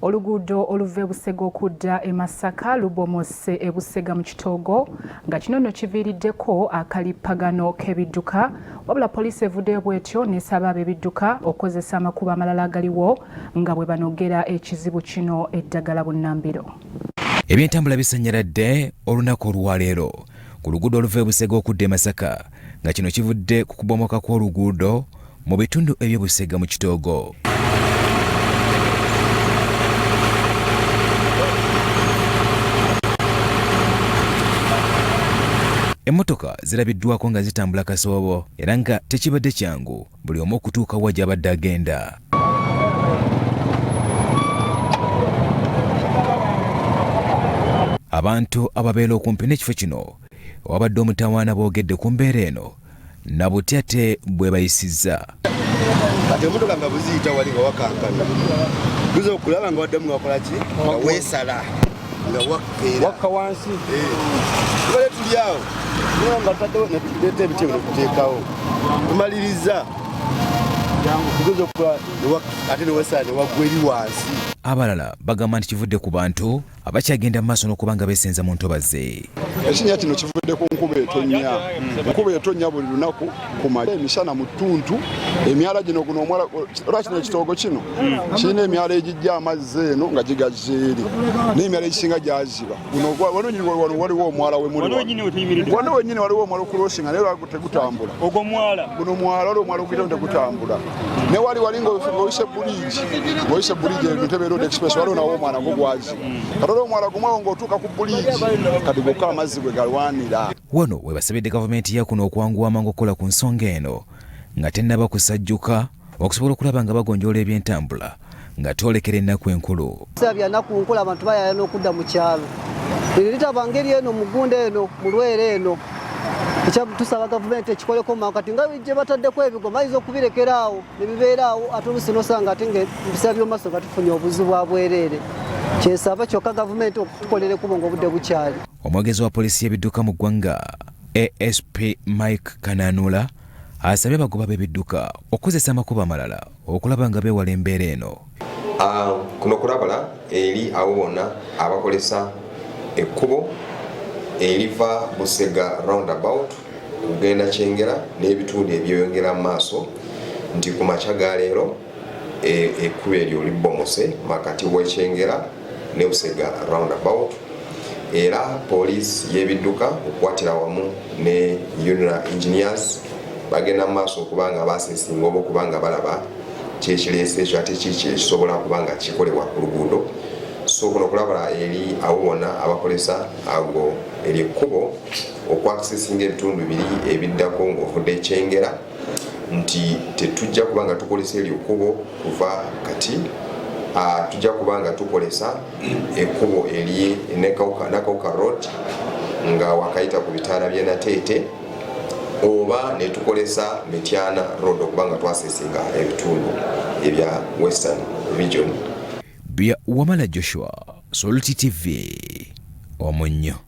Oluguudo oluva e Busega okudda e Masaka lubomose e Busega mu Kitogo nga kino nno kiviiriddeko akalippagano k'ebidduka wabula poliisi evuddeyo bw'etyo n'esaba ab'ebidduka okukozesa amakubo amalala agaliwo nga bwe banogera ekizibu kino eddagala bunnambiro. Ebyentambula bisanyaladde olunaku olwaleero ku luguudo oluva e Busega okudda e Masaka nga kino kivudde ku kubomoka kw'oluguudo mu bitundu eby'e Busega mu Kitogo. Emmotoka zirabiddwako nga zitambula kasoobo era nga tekibadde kyangu buli omu okutuuka wa gy'abadde agenda. Abantu ababeera okumpi n'ekifo kino wabadde omutawaana boogedde ku mbeera eno na butya ate bwe bayisizza. Kati emmotoka nga buziyita wali nga wakankana buza okulaba nga waddemu wakola ki nga weesala nga wakkeera wakka wansi tubale tuli awo nga tutaddewo netuleeta ebiti bino kuteekawo tumaliriza tugoza okukola ate neweesala ne waggwa eri wansi. Abalala bagamba nti kivudde ku bantu abakyagenda mu maaso n'okuba nga beesenza mu ntobazi. Ekinnya kino kivudde ku nkuba etonnya. Enkuba etonnya buli lunaku ku makya emisana mu ttuntu. Emyala gino guno omwala lwaki n'ekitoogo kino kirina emyala egijja amazzi eno nga gigazza eri n'emyala egisinga gyaziba. Wano nyini waliwo omwala we muli wano wenyini waliwo omwala okulosinga naye lwaki tegutambula. Ogwo mwala guno mwala waliwo omwala oguyitamu tegutambula. Ne wali ng'oyise buliji ng'oyise buliji Entebbe Road Express waliwo nawo omwana gwo gwazi. Katola omwala gumwawo ng'otuuka ku buliji kati gokka amazzi gwe galwanira. Wano we basabidde gavumenti ya kuno okwanguwa amangu okukola ku nsonga eno nga tennaba kusajjuka okusobola okulaba nga bagonjoola ebyentambula nga twolekera ennaku enkulu. Sabya nnaku nkulu abantu bayaya n'okudda mu kyalo. Litaba ngeri eno mugunda eno mu lwere eno. Tusaba gavumenti ekikoleko makati nga bijje bataddeko ebigo mayizo okubirekeraawo ne bibeeraawo ate oluusi n'osanga ate ng'ebisaba by'omaaso nga tufunye obuzibu bwa bwereere. Kyesaba kyokka gavumenti okutukolera kubo ng'obudde bukyali. Omwogezi wa poliisi y'ebidduka mu ggwanga ASP Mike Kananula asabye abagoba b'ebidduka okukozesa amakubo amalala okulaba nga beewala embeera eno. Kuno kulabala eri abo bonna abakolesa ekkubo eriva Busega roundabout kugenda Kyengera n'ebitundu ebyeyongera mu maaso nti ku makya ga leero ekkubo eryo libomose makati w'Ekyengera ne Busega roundabout era poliisi y'ebidduka okukwatira wamu ne union engineers bagenda mu maaso okuba nga baseesinga oba okuba nga balaba kyekireese ekyo ate kiki ekisobola okuba nga kikolebwa ku luguudo. So kuno kulabala eri abo bonna abakolesa ago eri ekkubo okwakisesinga ebitundu biri ebiddako ng'ovudde Kyengera nti tetujja kuba nga tukolesa eri ekkubo kuva kati tujja kuba nga tukolesa ekkubo eri Nakawuka road nga wakayita ku bitaala by'e Nateete oba ne tukolesa Mityana road okuba nga twasesinga ebitundu ebya Western region. Bya Wamala Joshua, Soluti TV, Omunyo.